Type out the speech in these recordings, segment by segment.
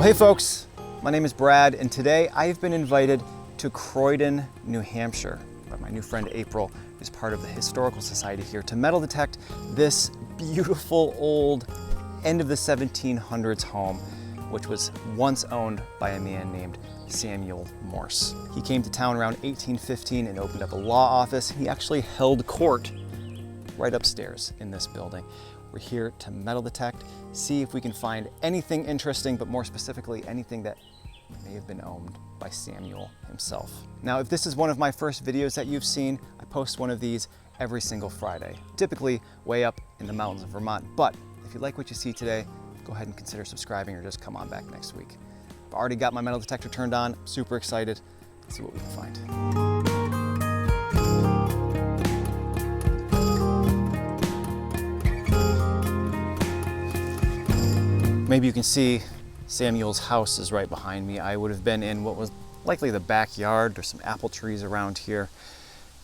Well, hey folks, my name is Brad, and today I've been invited to Croydon, New Hampshire by my new friend April, who's part of the Historical Society here, to metal detect this beautiful old end of the 1700s home, which was once owned by a man named Samuel Morse. He came to town around 1815 and opened up a law office. He actually held court right upstairs in this building. We're here to metal detect, see if we can find anything interesting, but more specifically, anything that may have been owned by Samuel himself. Now, if this is one of my first videos that you've seen, I post one of these every single Friday, typically way up in the mountains of Vermont. But if you like what you see today, go ahead and consider subscribing or just come on back next week. I've already got my metal detector turned on, super excited. Let's see what we can find. Maybe you can see Samuel's house is right behind me. I would have been in what was likely the backyard. There's some apple trees around here.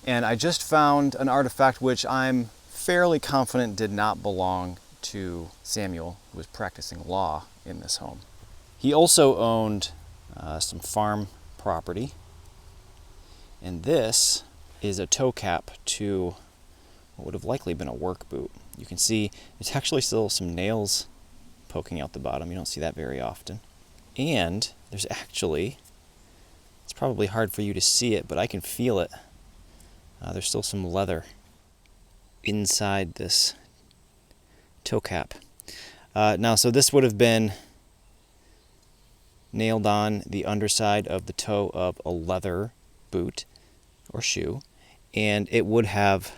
And I just found an artifact which I'm fairly confident did not belong to Samuel, who was practicing law in this home. He also owned some farm property. And this is a toe cap to what would have likely been a work boot. You can see it's actually still some nails poking out the bottom. You don't see that very often. And there's actually, it's probably hard for you to see it, but I can feel it. There's still some leather inside this toe cap. Now, so this would have been nailed on the underside of the toe of a leather boot or shoe, and it would have,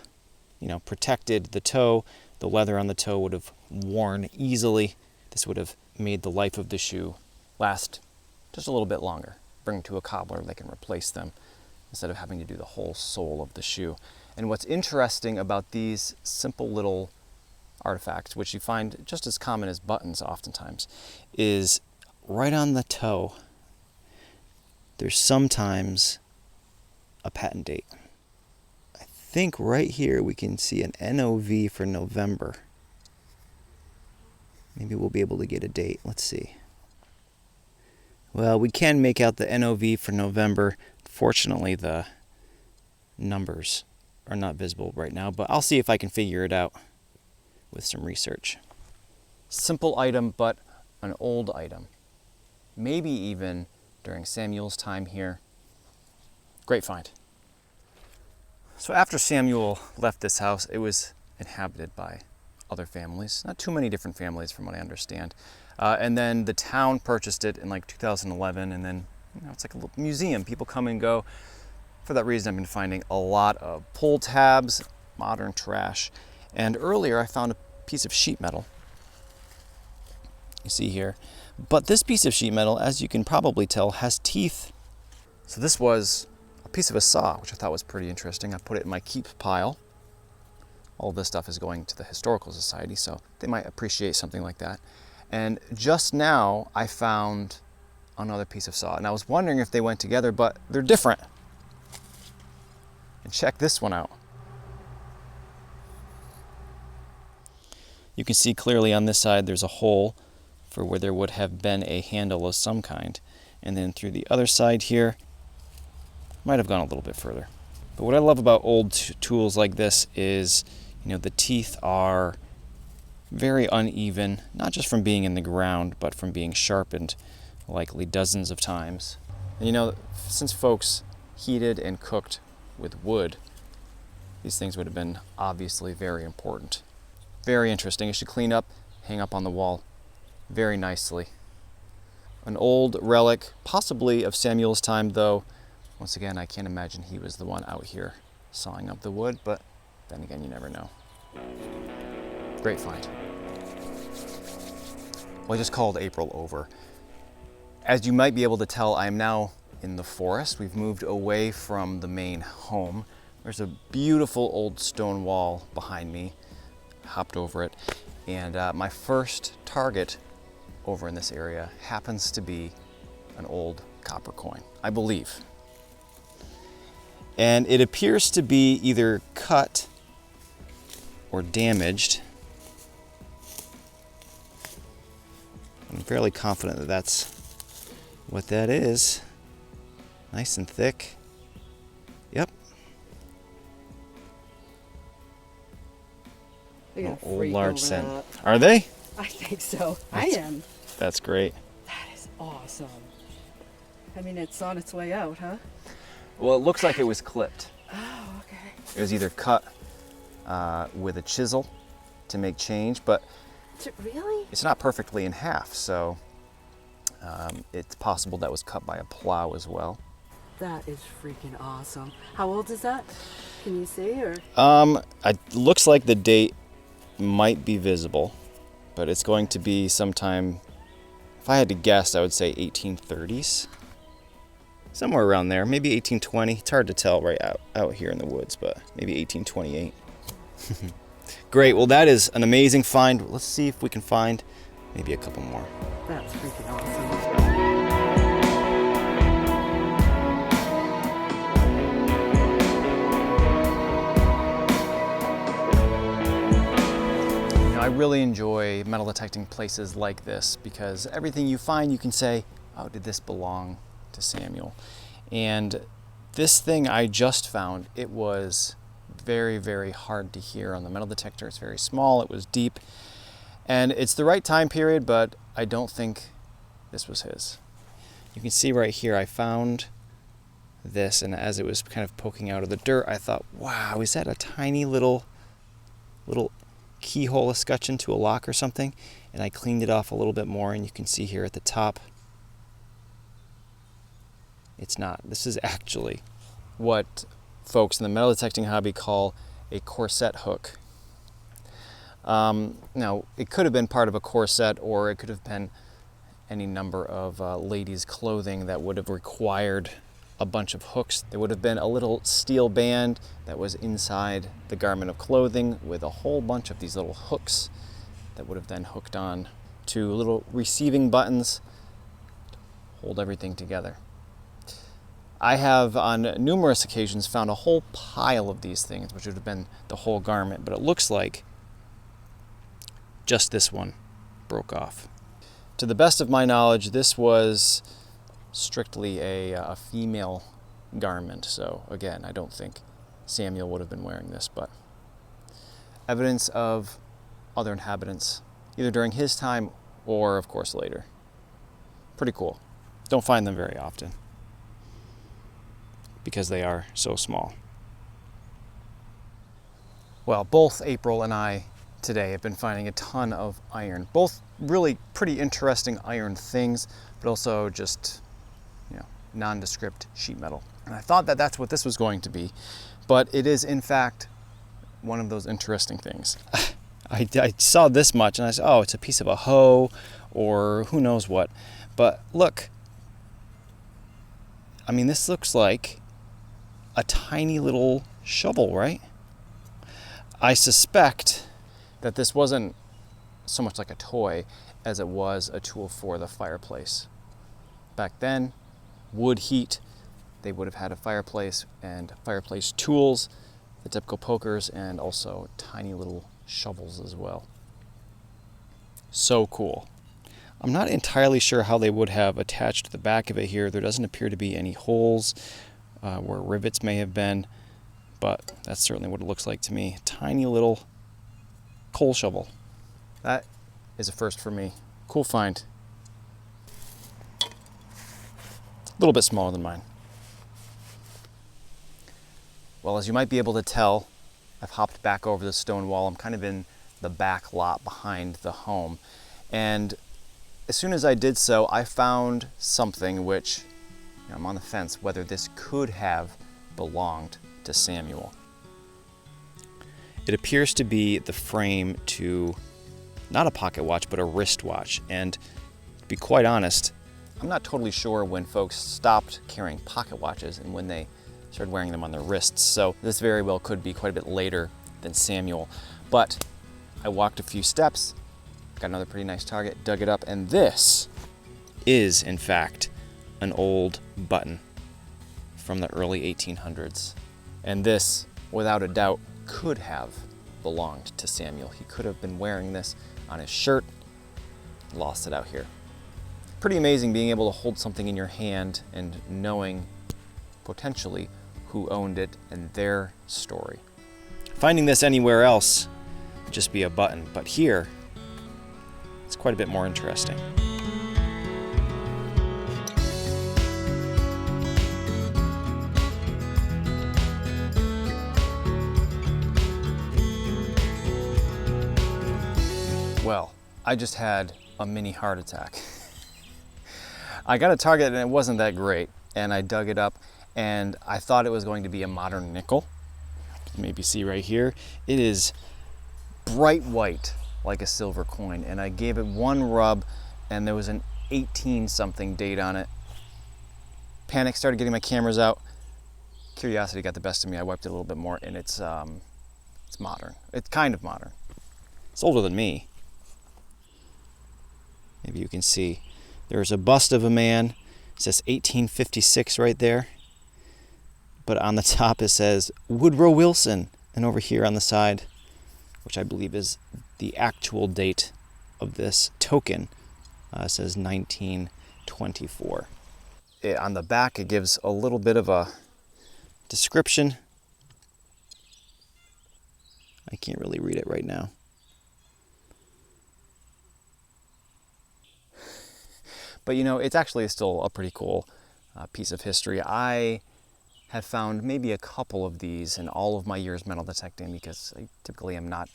protected the toe. The leather on the toe would have worn easily. This would have made the life of the shoe last just a little bit longer. Bring them to a cobbler, they can replace them instead of having to do the whole sole of the shoe. And what's interesting about these simple little artifacts, which you find just as common as buttons oftentimes, is right on the toe, there's sometimes a patent date. I think right here we can see an NOV for November. Maybe we'll be able to get a date. Let's see. Well, we can make out the NOV for November. Fortunately, the numbers are not visible right now, but I'll see if I can figure it out with some research. Simple item, but an old item. Maybe even during Samuel's time here. Great find. So after Samuel left this house, it was inhabited by other families, not too many different families from what I understand. And then the town purchased it in like 2011, and then it's like a little museum. People come and go. For that reason, I've been finding a lot of pull tabs, modern trash. And earlier I found a piece of sheet metal. You see here. But this piece of sheet metal, as you can probably tell, has teeth. So this was a piece of a saw, which I thought was pretty interesting. I put it in my keep pile. All this stuff is going to the Historical Society, so they might appreciate something like that. And just now, I found another piece of saw. And I was wondering if they went together, but they're different. And check this one out. You can see clearly on this side, there's a hole for where there would have been a handle of some kind. And then through the other side here, might have gone a little bit further. But what I love about old tools like this is, the teeth are very uneven, not just from being in the ground, but from being sharpened likely dozens of times. And since folks heated and cooked with wood, these things would have been obviously very important. Very interesting. It should clean up, hang up on the wall very nicely. An old relic, possibly of Samuel's time, though. Once again, I can't imagine he was the one out here sawing up the wood, but then again, you never know. Great find. Well, I just called April over. As you might be able to tell, I am now in the forest. We've moved away from the main home. There's a beautiful old stone wall behind me. I hopped over it. And my first target over in this area happens to be an old copper coin, I believe. And it appears to be either cut or damaged. I'm fairly confident that that's what that is. Nice and thick. Yep. Old large scent. Are they? I think so. I am. That's great. That is awesome. I mean, it's on its way out, huh? Well, it looks like it was clipped. Oh, okay. It was either cut with a chisel to make change, but Really? it's not perfectly in half, so it's possible that was cut by a plow as well. That is freaking awesome. How old is that? Can you see, or? It looks like the date might be visible, but it's going to be sometime, if I had to guess, I would say 1830s. Somewhere around there, maybe 1820. It's hard to tell right out here in the woods, but maybe 1828. Great, well that is an amazing find. Let's see if we can find maybe a couple more. That's freaking awesome. I really enjoy metal detecting places like this because everything you find you can say, oh, did this belong to Samuel? And this thing I just found, it was very, very hard to hear on the metal detector. It's very small, it was deep, and it's the right time period, but I don't think this was his. You can see right here I found this, and as it was kind of poking out of the dirt, I thought, wow, is that a tiny little keyhole escutcheon to a lock or something? And I cleaned it off a little bit more, and you can see here at the top, it's not. This is actually what folks in the metal detecting hobby call a corset hook. Now, it could have been part of a corset, or it could have been any number of ladies' clothing that would have required a bunch of hooks. There would have been a little steel band that was inside the garment of clothing with a whole bunch of these little hooks that would have then hooked on to little receiving buttons to hold everything together. I have on numerous occasions found a whole pile of these things, which would have been the whole garment, but it looks like just this one broke off. To the best of my knowledge, this was strictly a female garment, so again, I don't think Samuel would have been wearing this, but evidence of other inhabitants, either during his time or, of course, later. Pretty cool. Don't find them very often because they are so small. Well, both April and I today have been finding a ton of iron, both really pretty interesting iron things, but also just, nondescript sheet metal. And I thought that that's what this was going to be, but it is in fact one of those interesting things. I saw this much and I said, oh, it's a piece of a hoe or who knows what. But look, I mean, this looks like a tiny little shovel, right? I suspect that this wasn't so much like a toy as it was a tool for the fireplace. Back then, wood heat, they would have had a fireplace and fireplace tools, the typical pokers, and also tiny little shovels as well. So cool. I'm not entirely sure how they would have attached to the back of it here. There doesn't appear to be any holes where rivets may have been, but that's certainly what it looks like to me. Tiny little coal shovel. That is a first for me. Cool find. A little bit smaller than mine. Well, as you might be able to tell, I've hopped back over the stone wall. I'm kind of in the back lot behind the home. And as soon as I did so, I found something which, I'm on the fence whether this could have belonged to Samuel. It appears to be the frame to not a pocket watch, but a wristwatch. And to be quite honest, I'm not totally sure when folks stopped carrying pocket watches and when they started wearing them on their wrists. So this very well could be quite a bit later than Samuel. But I walked a few steps, got another pretty nice target, dug it up, and this is, in fact, an old button from the early 1800s. And this, without a doubt, could have belonged to Samuel. He could have been wearing this on his shirt, lost it out here. Pretty amazing being able to hold something in your hand and knowing potentially who owned it and their story. Finding this anywhere else would just be a button, but here it's quite a bit more interesting. Well, I just had a mini heart attack. I got a target and it wasn't that great, and I dug it up and I thought it was going to be a modern nickel. Maybe see right here, it is bright white like a silver coin, and I gave it one rub and there was an 18 something date on it. Panic, started getting my cameras out. Curiosity got the best of me. I wiped it a little bit more, and it's modern. It's kind of modern. It's older than me. Maybe you can see there's a bust of a man. It says 1856 right there. But on the top it says Woodrow Wilson. And over here on the side, which I believe is the actual date of this token, says 1924. On the back it gives a little bit of a description. I can't really read it right now. But you know, it's actually still a pretty cool piece of history. I have found maybe a couple of these in all of my years metal detecting, because I typically am not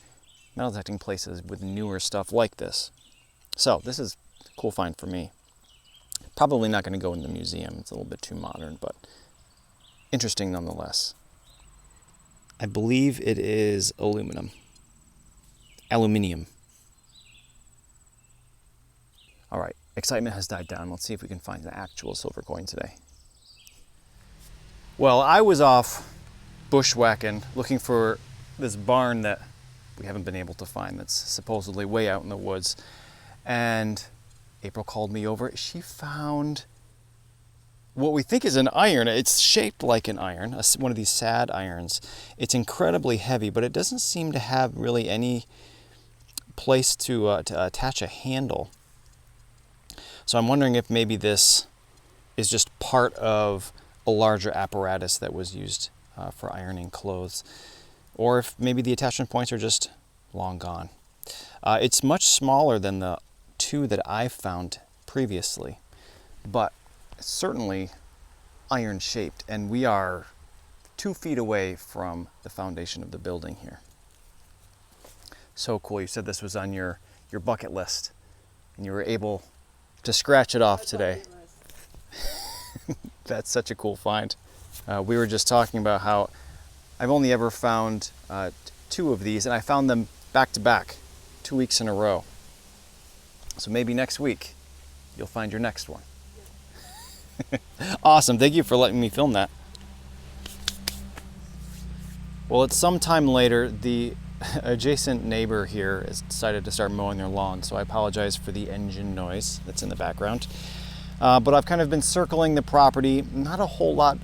metal detecting places with newer stuff like this. So this is a cool find for me. Probably not going to go in the museum. It's a little bit too modern, but interesting nonetheless. I believe it is aluminium. All right, excitement has died down. Let's see if we can find an actual silver coin today. Well, I was off bushwhacking, looking for this barn that we haven't been able to find, that's supposedly way out in the woods. And April called me over. She found what we think is an iron. It's shaped like an iron, one of these sad irons. It's incredibly heavy, but it doesn't seem to have really any place to attach a handle. So I'm wondering if maybe this is just part of a larger apparatus that was used for ironing clothes, or if maybe the attachment points are just long gone. It's much smaller than the two that I've found previously, but certainly iron shaped, and we are 2 feet away from the foundation of the building here. So cool. You said this was on your bucket list and you were able to scratch it off today. That's such a cool find. We were just talking about how I've only ever found 2 of these, and I found them back to back, 2 weeks in a row. So maybe next week you'll find your next one. Awesome. Thank you for letting me film that. Well, it's sometime later. The adjacent neighbor here has decided to start mowing their lawn, so I apologize for the engine noise that's in the background. But I've kind of been circling the property, not a whole lot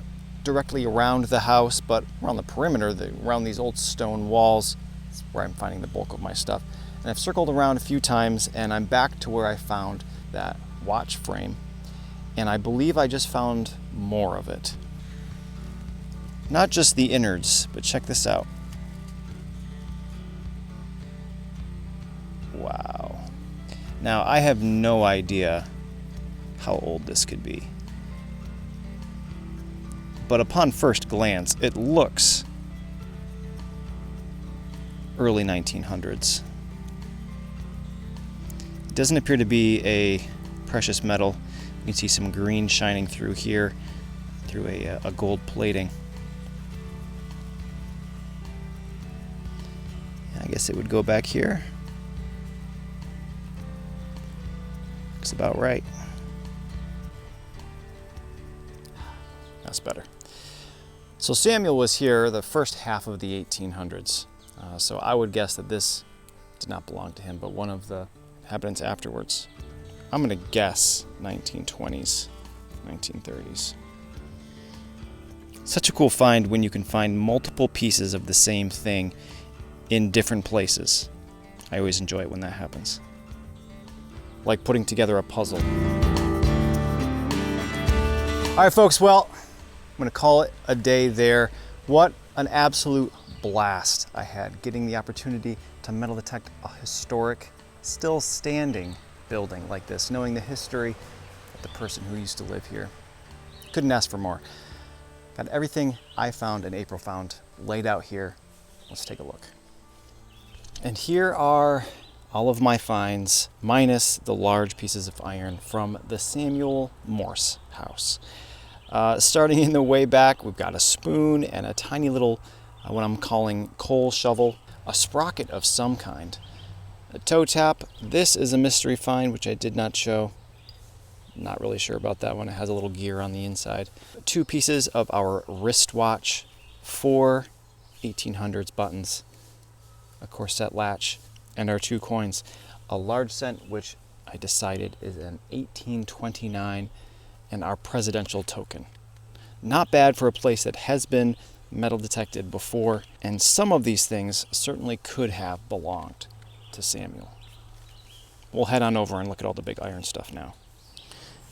directly around the house, but around the perimeter, around these old stone walls. That's where I'm finding the bulk of my stuff. And I've circled around a few times, and I'm back to where I found that watch frame. And I believe I just found more of it. Not just the innards, but check this out. Wow. Now, I have no idea how old this could be. But upon first glance, it looks early 1900s. It doesn't appear to be a precious metal. You can see some green shining through here, through a gold plating. I guess it would go back here. Looks about right. That's better. So Samuel was here the first half of the 1800s. So I would guess that this did not belong to him, but one of the inhabitants afterwards. I'm going to guess 1920s, 1930s. Such a cool find when you can find multiple pieces of the same thing in different places. I always enjoy it when that happens. Like putting together a puzzle. right, folks, well, I'm gonna call it a day there. What an absolute blast I had getting the opportunity to metal detect a historic, still standing building like this, knowing the history of the person who used to live here. Couldn't ask for more. Got everything I found and April found laid out here. Let's take a look. And here are all of my finds, minus the large pieces of iron from the Samuel Morse house. Starting in the way back, we've got a spoon and a tiny little, what I'm calling coal shovel, a sprocket of some kind, a toe tap. This is a mystery find, which I did not show. Not really sure about that one. It has a little gear on the inside. 2 pieces of our wristwatch, 4 1800s buttons, a corset latch, and our 2 coins. A large cent, which I decided is an 1829, and our presidential token. Not bad for a place that has been metal detected before, and some of these things certainly could have belonged to Samuel. We'll head on over and look at all the big iron stuff now.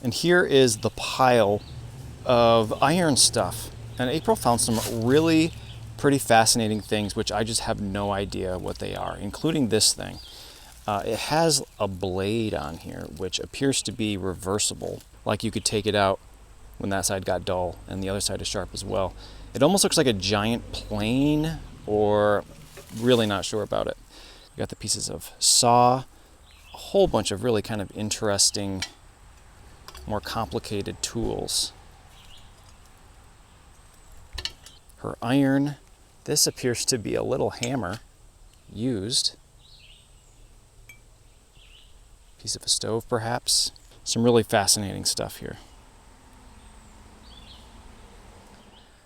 And here is the pile of iron stuff. And April found some really pretty fascinating things, which I just have no idea what they are, including this thing. It has a blade on here, which appears to be reversible, like you could take it out when that side got dull and the other side is sharp as well. It almost looks like a giant plane, or really not sure about it. You got the pieces of saw, a whole bunch of really kind of interesting, more complicated tools. Her iron. This appears to be a little hammer used. Piece of a stove, perhaps. Some really fascinating stuff here.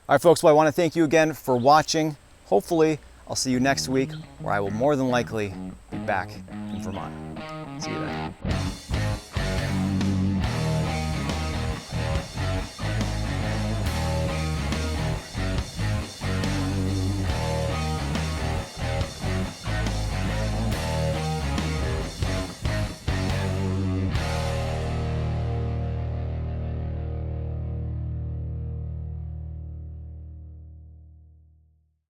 All right, folks, well, I want to thank you again for watching. Hopefully, I'll see you next week, where I will more than likely be back in Vermont. See you then.